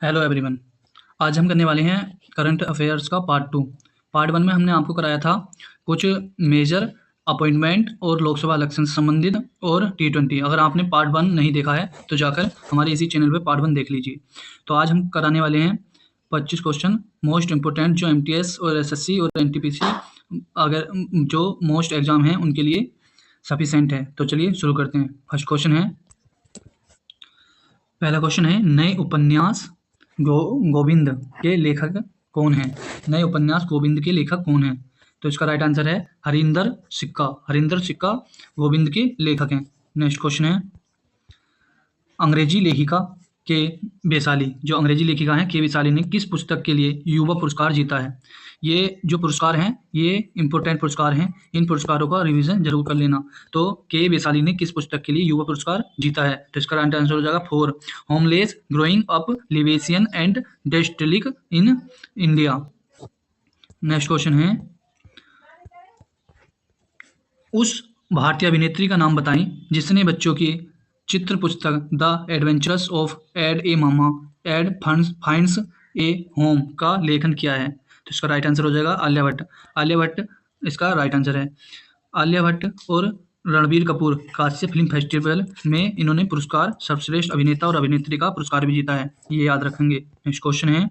Hello everyone. आज हम करने वाले हैं करंट अफेयर्स का पार्ट 2। पार्ट 1 में हमने आपको कराया था कुछ मेजर अपॉइंटमेंट और लोकसभा इलेक्शन से संबंधित और T20। अगर आपने पार्ट 1 नहीं देखा है तो जाकर हमारे इसी चैनल पे पार्ट 1 देख लीजिए। तो आज हम कराने वाले हैं 25 क्वेश्चन मोस्ट इम्पोर्टेंट जो MTS और SSC और NTPC अगर जो मोस्ट एग्जाम हैं उनके लिए सफिशेंट है। तो चलिए शुरू करते हैं। फर्स्ट क्वेश्चन है, पहला क्वेश्चन है, नए उपन्यास गोविंद के लेखक कौन है? नए उपन्यास गोविंद के लेखक कौन है? तो इसका राइट आंसर है हरिंदर सिक्का। हरिंदर सिक्का गोविंद के लेखक हैं। नेक्स्ट क्वेश्चन है, अंग्रेजी लेखिका के वैशाली, जो अंग्रेजी लेखिका हैं के वैशाली ने किस पुस्तक के लिए युवा पुरस्कार जीता है? ये जो पुरस्कार हैं ये इंपॉर्टेंट पुरस्कार हैं, इन पुरस्कारों का रिवीजन जरूर कर लेना। तो के वैशाली ने किस पुस्तक के लिए युवा पुरस्कार जीता है? तो इसका राइट आंसर हो जाएगा 4, homeless growing up lesbian and dyslexic in India. Next question है, उस भारतीय अभिनेत्री का नाम बताएं जिसने बच्चों की चित्र पुस्तक the adventures of Ed a mama Ed finds a home का लेखन किया है। तो इसका राइट आंसर हो जाएगा आलिया भट्ट। आलिया भट्ट इसका राइट आंसर है। आलिया भट्ट और रणबीर कपूर कांस्य फिल्म फेस्टिवल में इन्होंने पुरस्कार सर्वश्रेष्ठ अभिनेता और अभिनेत्री का पुरस्कार भी जीता है, ये याद रखेंगे। नेक्स्ट क्वेश्चन है,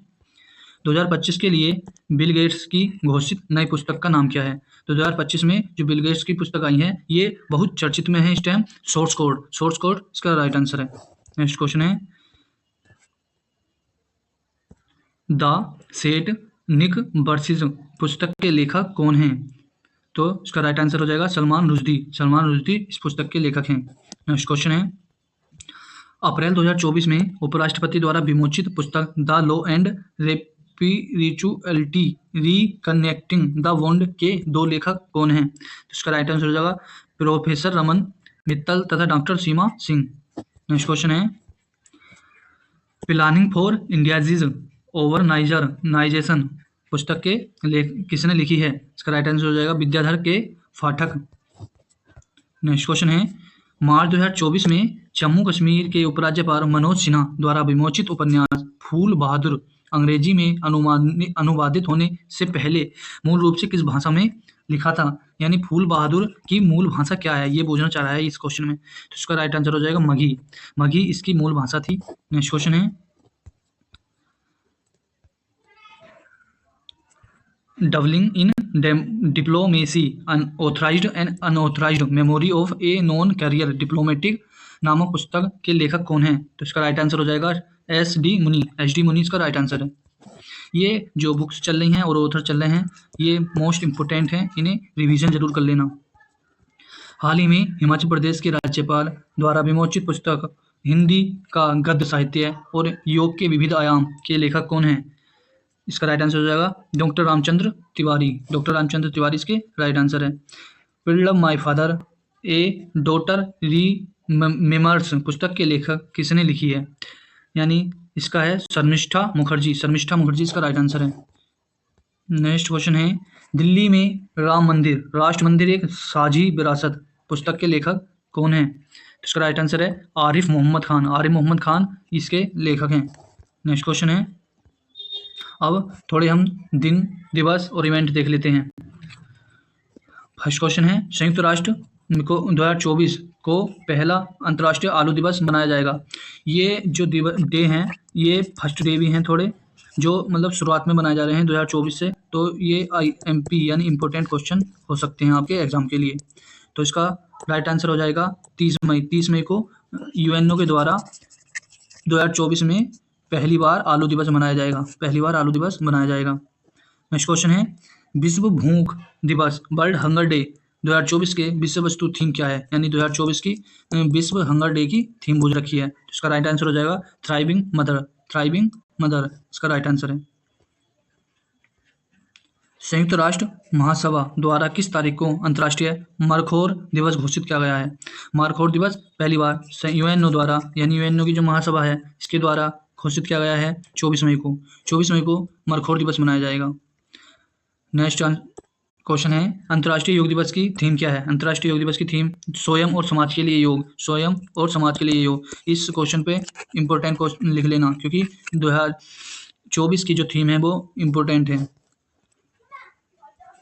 2025 के लिए बिल गेट्स की घोषित नई पुस्तक का नाम क्या है? तो 2025 में जो बिल गेट्स की पुस्तक आई है ये बहुत चर्चित में है इस time, source code. Source code इसका राइट आंसर है। नेक्स्ट क्वेश्चन है, द सेट निक वर्सेस पुस्तक के लेखक कौन हैं? तो इसका राइट आंसर हो जाएगा सलमान रुश्दी। सलमान रुश्दी इस पुस्तक के लेखक हैं। नेक्स्ट क्वेश्चन है, अप्रैल 2024 में उपराष्ट्रपति द्वारा विमोचित पुस्तक the law and spirituality reconnecting the world के 2 लेखक कौन हैं? तो इसका राइट आंसर हो जाएगा प्रोफेसर रमन मित्तल तथा डॉक्टर सीमा सिंह। नेक्स्ट क्वेश्चन है, प्लानिंग फॉर इंडियाज ओवरनाइजेशन पुस्तक के किसने लिखी है? इसका राइट आंसर हो जाएगा विद्याधर के फाठक। नेक्स्ट क्वेश्चन है, मार्च 2024 में जम्मू कश्मीर के उपराज्यपाल मनोज सिन्हा द्वारा विमोचित उपन्यास फूल बहादुर अंग्रेजी में अनुवादित होने से पहले मूल रूप से किस भाषा में लिखा था? यानी फूल बहादुर की मूल भाषा क्या है, ये पूछना चाह रहा है इस क्वेश्चन में। तो इसका राइट आंसर हो जाएगा मगही। मगही इसकी मूल भाषा थी। नेक्स्ट क्वेश्चन है, dabbling in diplomacy unauthorised and unauthorised memory of a non career diplomatic नामक पुस्तक के लेखक कौन है? तो इसका राइट आंसर हो जाएगा SD मुनी। SD मुनी इसका राइट आंसर है। ये जो बुक्स चल रही हैं और ऑथर चल रहे हैं ये मोस्ट इंपोर्टेंट हैं, इन्हें रिवीजन जरूर कर लेना। हाल ही में हिमाचल प्रदेश के राज्यपाल द्वारा विमोचित पुस्तक हिंदी का गद्य साहित्य और योग के विविध आयाम के लेखक कौन हैं? इसका राइट आंसर हो जाएगा डॉक्टर रामचंद्र तिवारी। डॉक्टर रामचंद्र तिवारी इसके राइट आंसर है। पिल्लम my father a daughter remembers पुस्तक के लेखक किसने लिखी है? यानी इसका है शर्मिष्ठा मुखर्जी। शर्मिष्ठा मुखर्जी इसका राइट आंसर है। नेक्स्ट क्वेश्चन है, दिल्ली में राम मंदिर राष्ट्र मंदिर एक साझी विरासत पुस्तक के लेखक कौन है? इसका राइट आंसर है आरिफ मोहम्मद खान। आरिफ मोहम्मद खान इसके लेखक हैं। नेक्स्ट क्वेश्चन है, अब थोड़े हम दिन दिवस और इवेंट देख लेते हैं। फर्स्ट क्वेश्चन है, संयुक्त राष्ट्र को 2024 को पहला अंतर्राष्ट्रीय आलू दिवस मनाया जाएगा। ये जो डे हैं ये फर्स्ट डे भी हैं थोड़े, जो मतलब शुरुआत में बनाए जा रहे हैं 2024 से। तो ये IMP यानी इम्पोर्टेंट क्वेश्चन हो सकते हैं आपके एग्जाम के लिए। तो इसका राइट आंसर हो जाएगा 30 मई। 30 मई को UNO के द्वारा 2024 में पहली बार आलू दिवस मनाया जाएगा। पहली बार आलू दिवस मनाया जाएगा। नेक्स्ट क्वेश्चन है, विश्व भूख दिवस वर्ल्ड हंगर डे 2024 के विषय वस्तु थीम क्या है? यानी 2024 की विश्व हंगर डे की थीम पूछ रखी है। तो इसका राइट आंसर हो जाएगा थ्राइविंग मदर। थ्राइविंग मदर इसका राइट आंसर है। संयुक्त राष्ट्र महासभा द्वारा किस तारीख को अंतर्राष्ट्रीय मरखोर दिवस घोषित किया गया है? मरखोर दिवस पहली बार UNO द्वारा यानी UNO की जो महासभा है इसके द्वारा घोषित किया गया है 24 मई को। 24 मई को मरखोर दिवस मनाया जाएगा। नेक्स्ट क्वेश्चन है अंतर्राष्ट्रीय योग दिवस की थीम क्या है। अंतर्राष्ट्रीय योग दिवस की थीम स्वयं और समाज के लिए योग, स्वयं और समाज के लिए योग। इस क्वेश्चन पे इंपॉर्टेंट क्वेश्चन लिख लेना क्योंकि 2024 की जो थीम है वो इम्पोर्टेंट है।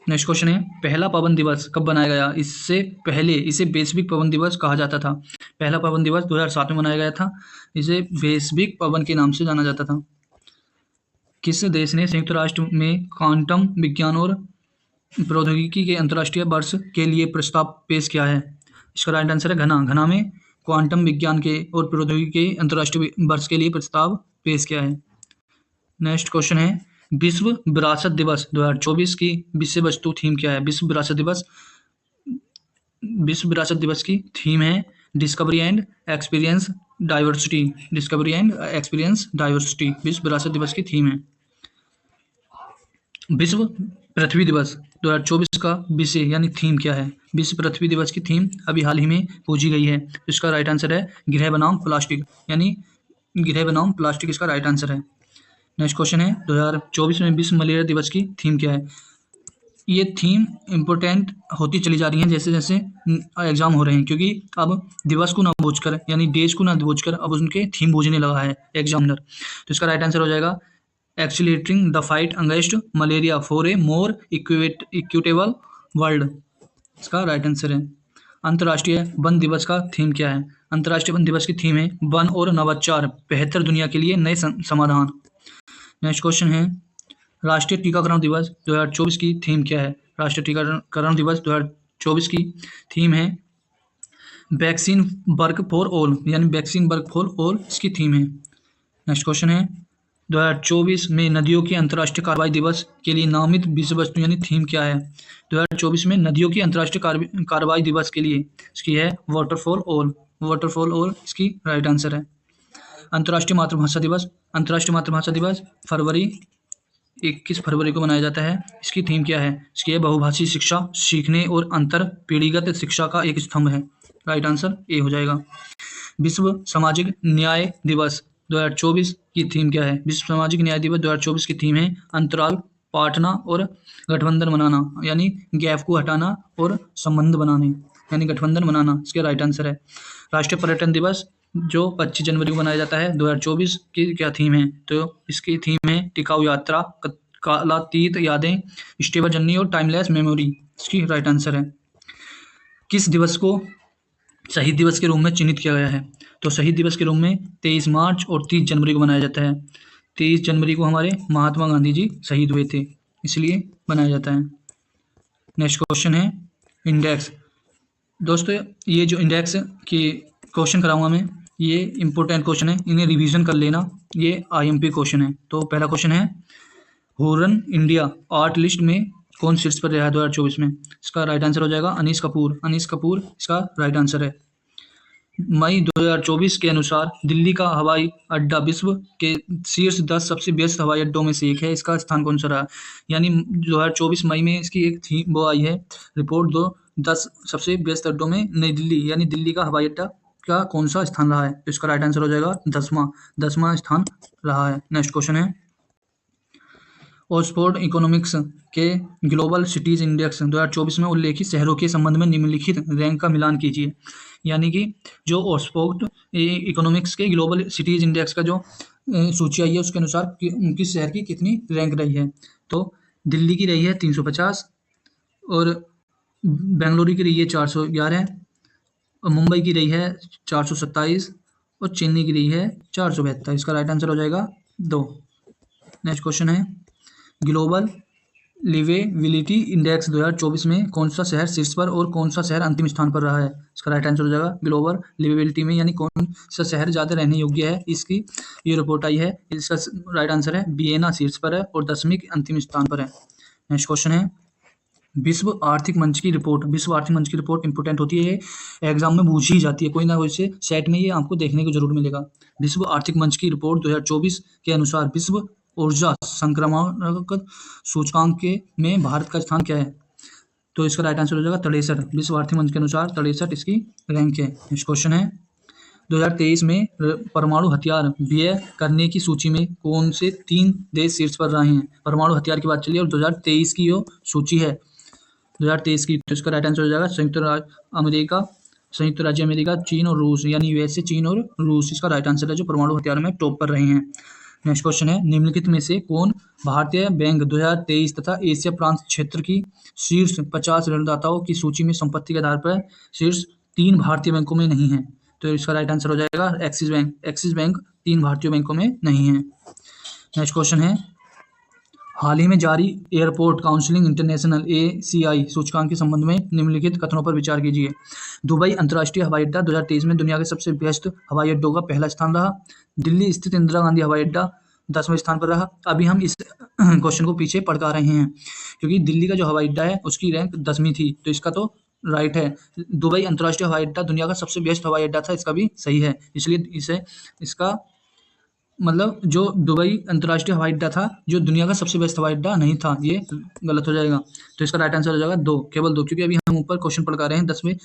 नेक्स्ट क्वेश्चन है पहला पवन दिवस कब बनाया गया। इससे पहले इसे वैश्विक पवन दिवस कहा जाता था। पहला पवन दिवस 2007 में मनाया गया था। इसे वैश्विक पवन के नाम से जाना जाता था। किस देश ने संयुक्त राष्ट्र में क्वांटम विज्ञान और प्रौद्योगिकी के अंतर्राष्ट्रीय वर्ष के लिए प्रस्ताव पेश किया है। इसका राइट आंसर है घना। घना में क्वांटम विज्ञान के और प्रौद्योगिकी के अंतर्राष्ट्रीय वर्ष के लिए प्रस्ताव पेश किया है। नेक्स्ट क्वेश्चन है विश्व विरासत दिवस 2024 की विषय वस्तु थीम क्या है। विश्व विरासत दिवस की थीम है discovery and experience diversity. Discovery and experience diversity विश्व विरासत दिवस की थीम है। विश्व पृथ्वी दिवस 2024 का विषय यानी थीम क्या है। विश्व पृथ्वी दिवस की थीम अभी हाल ही में पूछी गई है। इसका राइट आंसर है गृह बनाम प्लास्टिक, यानी गृह बनाम प्लास्टिक इसका राइट आंसर है। नेक्स्ट क्वेश्चन है 2024 में विश्व मलेरिया दिवस की थीम क्या है। ये थीम इम्पोर्टेंट होती चली जा रही है जैसे जैसे एग्जाम हो रहे हैं, क्योंकि अब दिवस को ना बूझकर यानी डेज को ना बूझकर अब उनके थीम बूझने लगा है एग्जामिनर। तो इसका राइट आंसर हो जाएगा accelerating the fight against malaria for a more equitable world. इसका राइट आंसर है। अंतर्राष्ट्रीय वन दिवस का थीम क्या है। अंतर्राष्ट्रीय वन दिवस की थीम है वन और नवाचार, बेहतर दुनिया के लिए नए समाधान। नेक्स्ट क्वेश्चन है राष्ट्रीय टीकाकरण दिवस 2024 की थीम क्या है। राष्ट्रीय टीकाकरण दिवस 2024 की थीम है वैक्सीन वर्क फॉर ऑल, यानी वैक्सीन वर्क फॉर ऑल इसकी थीम है। नेक्स्ट क्वेश्चन है 2024 में नदियों के अंतर्राष्ट्रीय कार्रवाई दिवस के लिए नामित विषय वस्तु यानी थीम क्या है। 2024 में नदियों की अंतर्राष्ट्रीय कार्रवाई दिवस के लिए इसकी है water for all. Water for all इसकी राइट आंसर है। अंतर्राष्ट्रीय मातृभाषा दिवस 21 फरवरी को मनाया जाता है। इसकी थीम क्या है। इसकी है बहुभाषी शिक्षा, सीखने और अंतर पीढ़ीगत शिक्षा का एक स्तंभ है। राइट आंसर ए हो जाएगा। विश्व सामाजिक न्याय दिवस 2024 की थीम क्या है। विश्व सामाजिक न्याय दिवस 2024 की थीम है अंतराल पाटना और गठबंधन बनाना, यानी गैप को हटाना और संबंध बनाने, यानी गठबंधन बनाना इसका राइट आंसर है। राष्ट्रीय पर्यटन दिवस जो 25 जनवरी को मनाया जाता है 2024 की क्या थीम है। तो इसकी थीम है टिकाऊ यात्रा, कालातीत यादें, स्टेबल जर्नी और टाइमलेस मेमोरी। इसकी राइट आंसर है। किस दिवस को शहीद दिवस के रूप में चिन्हित किया गया है। तो शहीद दिवस के रूप में 23 मार्च और 30 जनवरी को मनाया जाता है। 23 जनवरी को हमारे महात्मा गांधी जी शहीद हुए थे, इसलिए मनाया जाता है। नेक्स्ट क्वेश्चन है इंडेक्स। दोस्तों ये जो इंडेक्स के क्वेश्चन कराऊंगा मैं, ये इंपॉर्टेंट क्वेश्चन है, इन्हें रिवीजन कर लेना। ये IMP क्वेश्चन है। तो पहला क्वेश्चन है हुर्रन इंडिया आर्ट लिस्ट में कौन शीर्ष पर रहा है 2024 में। इसका राइट आंसर हो जाएगा अनीस कपूर। अनीस कपूर इसका राइट आंसर है। मई 2024 के अनुसार दिल्ली का हवाई अड्डा विश्व के शीर्ष 10 सबसे व्यस्त हवाई अड्डों में से एक है। इसका स्थान कौन सा रहा, यानी 2024 मई में इसकी एक थी वो आई है रिपोर्ट 10 सबसे व्यस्त अड्डों में नई दिल्ली, यानी दिल्ली का हवाई अड्डा का कौन सा स्थान रहा है। तो इसका राइट आंसर हो जाएगा 10वां स्थान रहा है। नेक्स्ट क्वेश्चन है ऑक्सफोर्ड इकोनॉमिक्स के ग्लोबल सिटीज इंडेक्स 2024 में उल्लेखित शहरों के संबंध में निम्नलिखित रैंक का मिलान कीजिए। यानी कि जो ऑक्सफोर्ड इकोनॉमिक्स के ग्लोबल सिटीज इंडेक्स का जो सूची आई है उसके अनुसार किस शहर की कितनी रैंक रही है। तो दिल्ली की रही है 350 और बेंगलुरु की रही है 411 और मुंबई की रही है 427 और चेन्नई की रही है 472। इसका राइट आंसर हो जाएगा 2। नेक्स्ट क्वेश्चन है ग्लोबल लिवेबिलिटी इंडेक्स 2024 में कौन सा शहर शीर्ष पर और कौन सा शहर अंतिम स्थान पर रहा है। इसका राइट आंसर हो जाएगा ग्लोबल लिवेबिलिटी में, यानी कौन सा शहर ज़्यादा रहने योग्य है, इसकी ये रिपोर्ट आई है। इसका राइट आंसर है वियना शीर्ष पर है और 10वीं अंतिम स्थान पर है। नेक्स्ट क्वेश्चन है विश्व आर्थिक मंच की रिपोर्ट। विश्व आर्थिक मंच की रिपोर्ट इंपोर्टेंट होती है, एग्जाम में पूछी ही जाती है, कोई ना कोई से सेट में ये आपको देखने को जरूर मिलेगा। विश्व आर्थिक मंच की रिपोर्ट 2024 के अनुसार विश्व ऊर्जा संक्रामक सूचकांक में भारत का स्थान क्या है। तो इसका राइट आंसर हो जाएगा 63। विश्व आर्थिक मंच के अनुसार 63 इसकी रैंक है। नेक्स्ट क्वेश्चन है 2023 में परमाणु हथियार व्यय करने की सूची में कौन से 3 देश शीर्ष पर रहे हैं। परमाणु हथियार की बात चलिए और 2023 की जो सूची है 2023 की, तो इसका राइट आंसर हो जाएगा संयुक्त राज्य अमेरिका, चीन और रूस, यानी यूएसए, चीन और रूस इसका राइट आंसर है, जो परमाणु हथियारों में टॉप पर रहे हैं। नेक्स्ट क्वेश्चन है, निम्नलिखित में से कौन भारतीय बैंक 2023 तथा एशिया प्रांत क्षेत्र की शीर्ष 50 ऋणदाताओं की सूची में संपत्ति के आधार पर शीर्ष 3 भारतीय बैंकों में नहीं है? तो इसका राइट आंसर हो जाएगा एक्सिस बैंक। एक्सिस बैंक 3 भारतीय बैंकों में नहीं है। नेक्स्ट क्वेश्चन है, हाल ही में जारी एयरपोर्ट काउंसिलिंग इंटरनेशनल ACI सूचकांक के संबंध में निम्नलिखित कथनों पर विचार कीजिए। दुबई अंतर्राष्ट्रीय हवाई अड्डा 2023 में दुनिया के सबसे व्यस्त हवाई अड्डों का पहला स्थान रहा। दिल्ली स्थित इंदिरा गांधी हवाई अड्डा 10वें स्थान पर रहा। अभी हम इस क्वेश्चन को पीछे पढ़ा रहे हैं, क्योंकि दिल्ली का जो हवाई अड्डा है उसकी रैंक 10वीं थी, तो इसका तो राइट है। दुबई अंतर्राष्ट्रीय हवाई अड्डा दुनिया का सबसे व्यस्त हवाई अड्डा था, इसका भी सही है, इसलिए इसे इसका मतलब जो दुबई अंतर्राष्ट्रीय हवाई अड्डा था, जो दुनिया का सबसे बेस्ट हवाई अड्डा नहीं था, ये गलत हो जाएगा। तो इसका राइट आंसर हो जाएगा 2, केवल 2, क्योंकि अभी हम ऊपर क्वेश्चन पढ़ रहे हैं 10वें।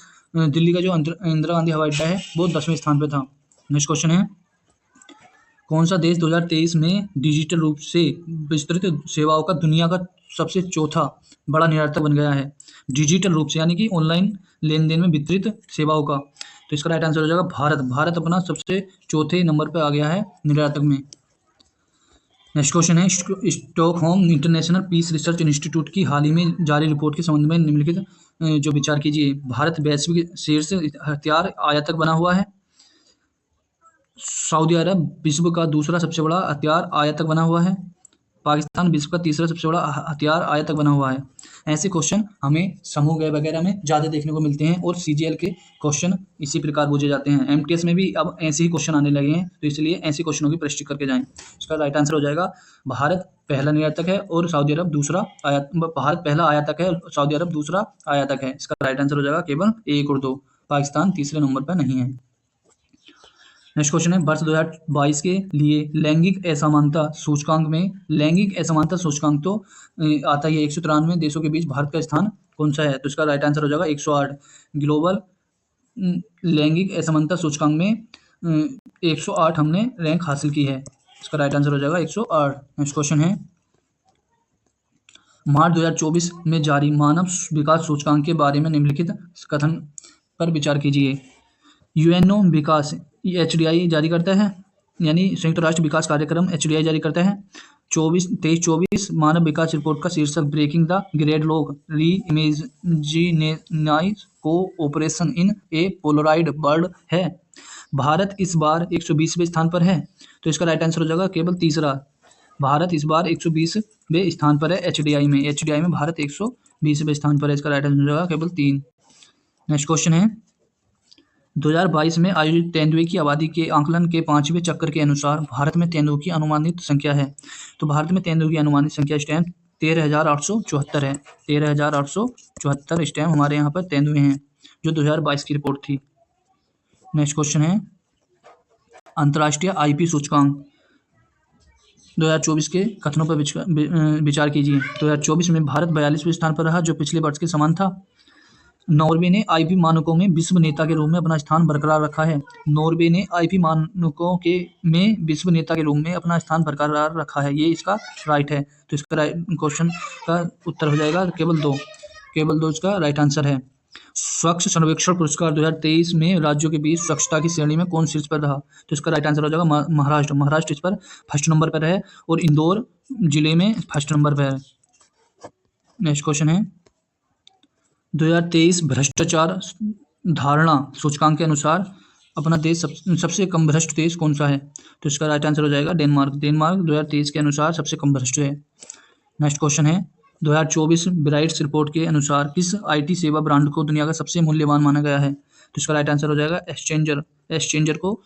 दिल्ली का जो इंदिरा गांधी हवाई अड्डा है वो 10वें स्थान पे था। नेक्स्ट क्वेश्चन है, कौन सा देश 2023 में डिजिटल रूप से विस्तृत सेवाओं का दुनिया का सबसे चौथा बड़ा निर्यातक बन गया है? डिजिटल रूप से यानी कि ऑनलाइन लेन देन में वितरित सेवाओं का, तो इसका राइट आंसर हो जाएगा भारत। भारत अपना सबसे चौथे नंबर पर आ गया है निर्यातक में। नेक्स्ट क्वेश्चन है, Stockholm International Peace Research Institute की हाल ही में जारी रिपोर्ट के संबंध में निम्नलिखित जो विचार कीजिए। भारत वैश्विक शीर्ष हथियार आयातक बना हुआ है। सऊदी अरब विश्व का दूसरा सबसे बड़ा हथियार आयातक बना हुआ है। पाकिस्तान विश्व का तीसरा सबसे बड़ा हथियार आयातक बना हुआ है। ऐसे क्वेश्चन हमें समूह ग वगैरह में ज़्यादा देखने को मिलते हैं, और CGL के क्वेश्चन इसी प्रकार पूछे जाते हैं। MTS में भी अब ऐसे ही क्वेश्चन आने लगे हैं, तो इसलिए ऐसे क्वेश्चनों की प्रैक्टिस करके जाएं। इसका राइट आंसर हो जाएगा भारत पहला निर्यातक है और सऊदी अरब दूसरा भारत पहला आयातक है, सऊदी अरब दूसरा आयातक है। इसका राइट आंसर हो जाएगा केवल 1 और 2। पाकिस्तान तीसरे नंबर पर नहीं है। नेक्स्ट क्वेश्चन है, वर्ष 2022 के लिए लैंगिक असमानता सूचकांक में, लैंगिक असमानता सूचकांक तो आता ही है 193 देशों के बीच भारत का स्थान कौन सा है? तो इसका राइट आंसर हो जाएगा 108। ग्लोबल लैंगिक असमानता सूचकांक में 108 हमने रैंक हासिल की है। इसका राइट आंसर हो जाएगा 108। नेक्स्ट क्वेश्चन है, मार्च 2024 में जारी मानव विकास सूचकांक के बारे में निम्नलिखित कथन पर विचार कीजिए। UNO विकास HDI जारी करता है, यानी संयुक्त राष्ट्र विकास कार्यक्रम HDI जारी करता है। 23-24 मानव विकास रिपोर्ट का शीर्षक breaking the gridlock reimagining cooperation in a polarized world है। भारत इस बार 120वें स्थान पर है, तो इसका राइट आंसर हो जाएगा केवल तीसरा। भारत इस बार 120वें स्थान पर है HDI में भारत 120वें स्थान पर है। इसका राइट आंसर हो जाएगा केवल 3। नेक्स्ट क्वेश्चन है, 2022 में आयोजित तेंदुए की आबादी के आंकलन के 5वें चक्र के अनुसार भारत में तेंदुओं की अनुमानित संख्या है। तो भारत में तेंदुओं की अनुमानित संख्या इस टाइम 13,874 है। 13,874 इस टाइम हमारे यहाँ पर तेंदुए हैं, जो 2022 की रिपोर्ट थी। नेक्स्ट क्वेश्चन है, अंतर्राष्ट्रीय IP सूचकांक 2024 के कथनों पर विचार कीजिए। 2024 में भारत 42वें स्थान पर रहा, जो पिछले वर्ष के समान था। नॉर्वे ने IP मानकों में विश्व नेता के रूप में अपना स्थान बरकरार रखा है। नॉर्वे ने IP मानकों में विश्व नेता के रूप में अपना स्थान बरकरार रखा है, ये इसका राइट है। तो इसका क्वेश्चन का उत्तर हो जाएगा केवल 2। केवल 2 इसका राइट आंसर है। स्वच्छ सर्वेक्षण पुरस्कार 2023 में राज्यों के बीच स्वच्छता की श्रेणी में कौन शीर्ष पर रहा? तो इसका राइट आंसर हो जाएगा महाराष्ट्र। महाराष्ट्र इस पर फर्स्ट नंबर पर है, और इंदौर जिले में फर्स्ट नंबर पर है। नेक्स्ट क्वेश्चन है, 2023 भ्रष्टाचार धारणा सूचकांक के अनुसार अपना देश सबसे कम भ्रष्ट देश कौन सा है? तो इसका राइट आंसर हो जाएगा डेनमार्क। डेनमार्क 2023 के अनुसार सबसे कम भ्रष्ट है। नेक्स्ट क्वेश्चन है, 2024 ब्राइट्स रिपोर्ट के अनुसार किस IT सेवा ब्रांड को दुनिया का सबसे मूल्यवान माना गया है? तो इसका राइट आंसर हो जाएगा एक्सचेंजर। एक्सचेंजर को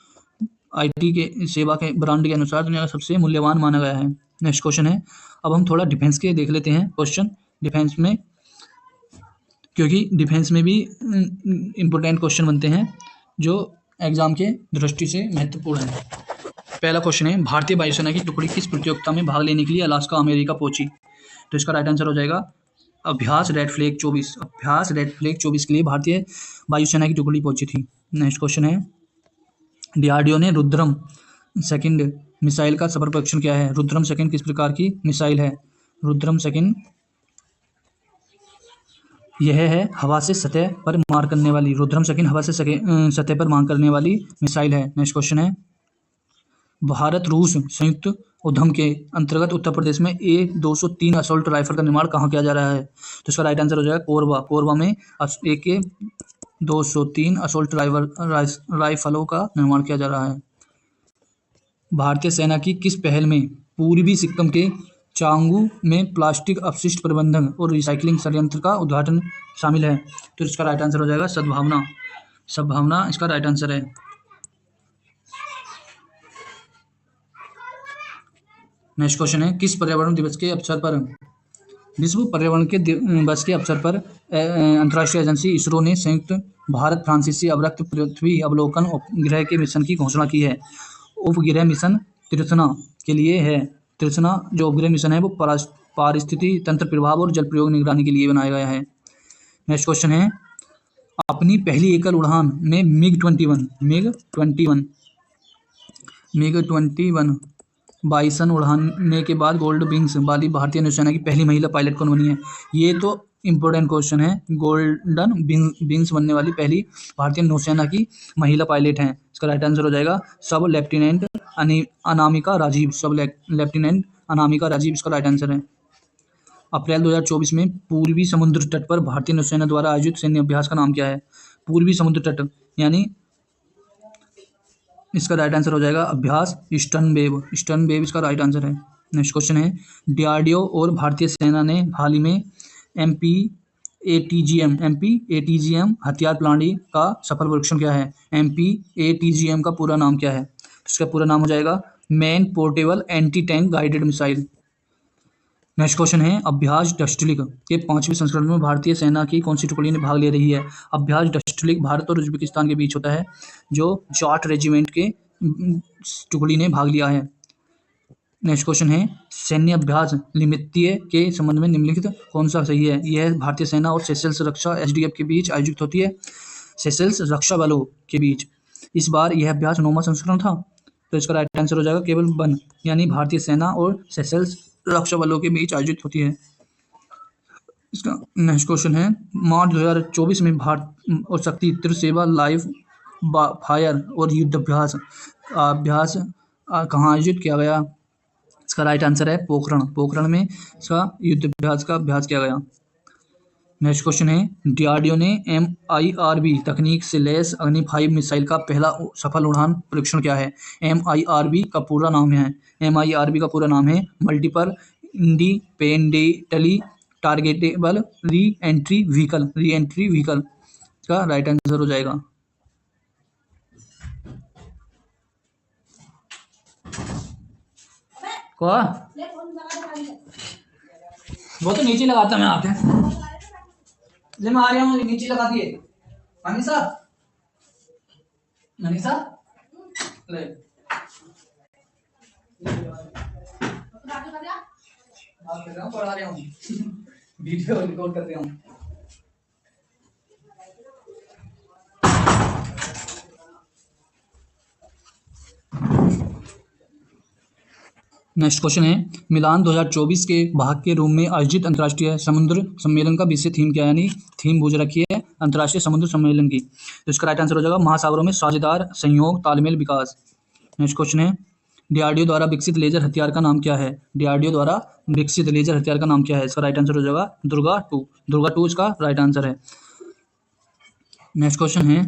IT के सेवा के ब्रांड के अनुसार दुनिया का सबसे मूल्यवान माना गया है। नेक्स्ट क्वेश्चन है, अब हम थोड़ा डिफेंस के देख लेते हैं क्वेश्चन, डिफेंस में, क्योंकि डिफेंस में भी इम्पोर्टेंट क्वेश्चन बनते हैं जो एग्जाम के दृष्टि से महत्वपूर्ण है। पहला क्वेश्चन है, भारतीय वायुसेना की टुकड़ी किस प्रतियोगिता में भाग लेने के लिए अलास्का अमेरिका पहुंची? तो इसका राइट आंसर हो जाएगा अभ्यास रेड फ्लैग 24। अभ्यास रेड फ्लैग 24 के लिए भारतीय वायुसेना की टुकड़ी पहुंची थी। नेक्स्ट क्वेश्चन है, DRDO ने रुद्रम सेकंड मिसाइल का सफल परीक्षण किया है। रुद्रम सेकंड किस प्रकार की मिसाइल है? रुद्रम सेकंड यह है हवा से सतह पर मार करने वाली, रुद्रम सेकंड हवा से सतह पर मार करने वाली मिसाइल है। नेक्स्ट क्वेश्चन है, भारत रूस संयुक्त उद्यम के अंतर्गत उत्तर प्रदेश में A203 असॉल्ट राइफल का निर्माण कहाँ किया जा रहा है? तो इसका राइट आंसर हो जाएगा कोरबा। कोरबा में AK203 असॉल्ट राइफलों का निर्माण किया जा रहा है। भारतीय सेना की किस पहल में पूर्वी सिक्किम के चांगू में प्लास्टिक अपशिष्ट प्रबंधन और रिसाइकलिंग संयंत्र का उद्घाटन शामिल है? तो इसका राइट आंसर हो जाएगा सद्भावना। सद्भावना इसका राइट आंसर है। नेक्स्ट क्वेश्चन है, किस पर्यावरण दिवस के अवसर पर विश्व पर्यावरण के दिवस के अवसर पर अंतर्राष्ट्रीय एजेंसी इसरो ने संयुक्त भारत फ्रांसीसी अवरक्त पृथ्वी अवलोकन उपग्रह के मिशन की घोषणा की है? उपग्रह मिशन त्रिशना के लिए है। त्रिशना जो उपग्रह मिशन है वो पारिस्थितिकी तंत्र प्रभाव और जल प्रयोग निगरानी के लिए बनाया गया है। नेक्स्ट क्वेश्चन है, अपनी पहली एकल उड़ान में MiG-21 बाइसन उड़ाने के बाद गोल्ड विंग्स वाली भारतीय नौसेना की पहली महिला पायलट कौन बनी है? ये तो इम्पोर्टेंट क्वेश्चन है। गोल्डन विंग्स बनने वाली पहली भारतीय नौसेना की महिला पायलट हैं। इसका राइट आंसर हो जाएगा सब लेफ्टिनेंट अनामिका राजीव। सब लेफ्टिनेंट अनामिका राजीव इसका राइट आंसर है। अप्रैल 2024 में पूर्वी समुद्र तट पर भारतीय नौसेना द्वारा आयोजित सैन्य अभ्यास का नाम क्या है? पूर्वी समुद्र तट यानी इसका राइट आंसर हो जाएगा अभ्यास ईस्टर्न वेव इसका राइट आंसर है। नेक्स्ट क्वेश्चन है, डीआरडीओ और भारतीय सेना ने हाल ही में MPATGM हथियार प्रणाली का सफल परीक्षण किया है। MPATGM का पूरा नाम क्या है? इसका पूरा नाम हो जाएगा man portable anti tank guided missile. Next question है, अभ्यास डस्टलिक के 5वें संस्करण में भारतीय सेना की कौन सी टुकड़ी ने भाग ले रही है? अभ्यास डस्टलिक भारत और उज्बेकिस्तान के बीच होता है, जो जाट रेजिमेंट के टुकड़ी ने भाग लिया है। नेक्स्ट क्वेश्चन है, सैन्य अभ्यास निमित्तीय के संबंध में निम्नलिखित कौन सा सही है? यह भारतीय सेना और सेशल्स रक्षा SDF के बीच आयोजित होती है, सेशल्स रक्षा बलों के बीच। इस बार यह अभ्यास 9वां संस्करण था, तो इसका राइट आंसर हो जाएगा केवल 1 यानी भारतीय सेना और सेशल्स रक्षा बलों के बीच आयोजित होती है। इसका नेक्स्ट क्वेश्चन है, मार्च 2024 में भारत और शक्ति त्रिसेवा लाइव फायर और युद्ध अभ्यास कहाँ आयोजित किया गया? इसका राइट आंसर है पोखरण में इसका युद्ध अभ्यास का अभ्यास किया गया। नेक्स्ट क्वेश्चन है, डीआरडीओ ने MIRV तकनीक से लैस अग्नि 5 मिसाइल का पहला सफल उड़ान परीक्षण किया है? MIRV का पूरा नाम है multiple independently targetable re entry vehicle का राइट आंसर हो जाएगा। वो तो नीचे लगाता मैं आके ले, मैं आ रहा हूँ, नीचे लगा दिए। मनीषा ले बात कर रहा हूँ, पढ़ा रहा हूँ, वीडियो रिकॉर्ड कर रहा हूँ। नेक्स्ट क्वेश्चन है, मिलान 2024 के भाग के रूप में आयोजित अंतर्राष्ट्रीय समुद्र सम्मेलन का विषय थीम क्या है? यानी थीम बूझ रखी है अंतर्राष्ट्रीय समुद्र सम्मेलन की, तो इसका राइट आंसर हो जाएगा महासागरों में साझेदार सहयोग तालमेल विकास। नेक्स्ट क्वेश्चन है, डीआरडीओ द्वारा विकसित लेजर हथियार का नाम क्या है? डीआरडीओ द्वारा विकसित लेजर हथियार का नाम क्या है? इसका राइट आंसर हो जाएगा दुर्गा 2 इसका राइट आंसर है। नेक्स्ट क्वेश्चन है,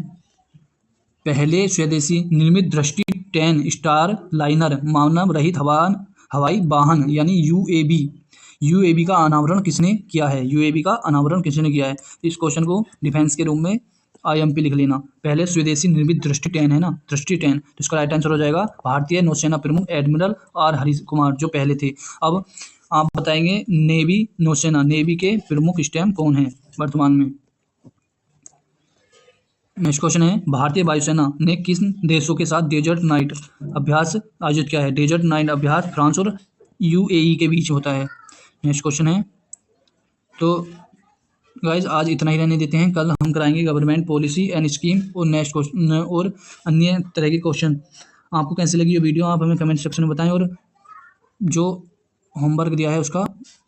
पहले स्वदेशी निर्मित दृष्टि 10 स्टार लाइनर मानव रहित हवाई वाहन यानी यूएवी का अनावरण किसने किया है? यूएवी का अनावरण किसने किया है? इस क्वेश्चन को डिफेंस के रूप में IMP लिख लेना। पहले स्वदेशी निर्मित दृष्टि 10 है ना, दृष्टि 10, तो इसका राइट आंसर हो जाएगा भारतीय नौसेना प्रमुख एडमिरल R हरीश कुमार जो पहले थे। अब आप बताएंगे नेवी के प्रमुख इस टाइम कौन है वर्तमान में? नेक्स्ट क्वेश्चन है, भारतीय वायुसेना ने किस देशों के साथ डेजर्ट नाइट अभ्यास आयोजित किया है? डेजर्ट नाइट अभ्यास फ्रांस और UAE के बीच होता है। नेक्स्ट क्वेश्चन है, तो गाइज आज इतना ही रहने देते हैं, कल हम कराएंगे गवर्नमेंट पॉलिसी एंड स्कीम और नेक्स्ट क्वेश्चन और अन्य तरह के क्वेश्चन। आपको कैसी लगी ये वीडियो आप हमें कमेंट सेक्शन में बताएं और जो होमवर्क दिया है उसका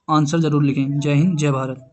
आंसर ज़रूर लिखें। जय हिंद, जय भारत।